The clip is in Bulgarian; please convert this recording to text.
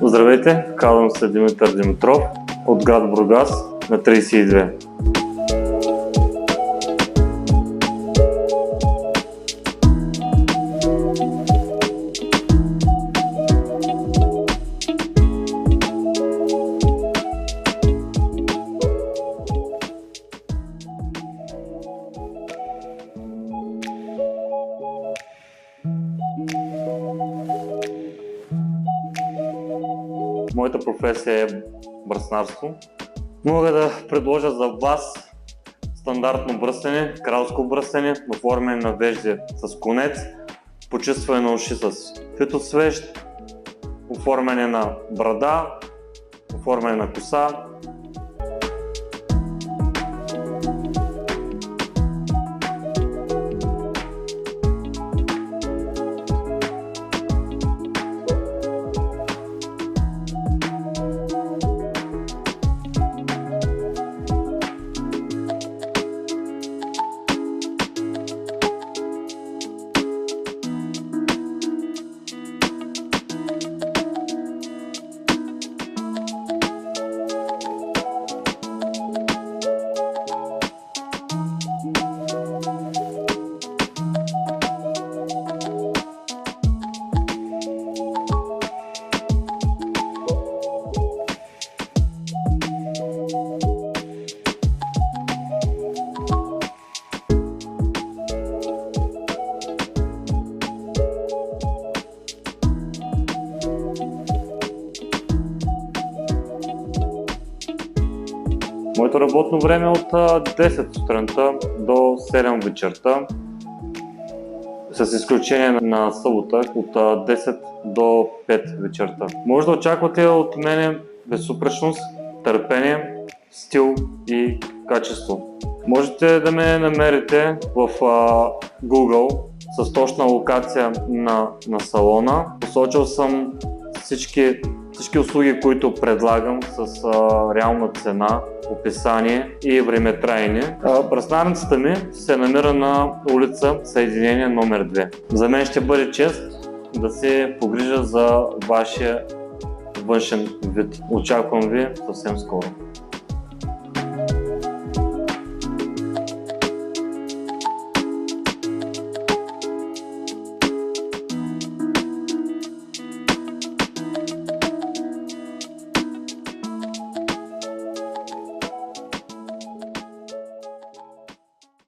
Здравейте, казвам се Димитър Димитров от град Бургас на 32. Моята професия е браснарство. Мога да предложа за вас стандартно бръснене, кралско бръснене, оформяне на вежди с конец, почистване на уши с фитосвещ, оформяне на брада, оформяне на коса. Моето работно време е от 10 сутринта до 7 вечерта, с изключение на събота от 10 до 5 вечерта. Може да очаквате от мене безупречност, търпение, стил и качество. Можете да ме намерите в Google с точна локация на салона. Посочил съм всички услуги, които предлагам с реална цена, описание и времетрайне. Браснарницата ми се намира на улица Съединение номер 2. За мен ще бъде чест да се погрижа за вашия външен вид. Очаквам ви съвсем скоро.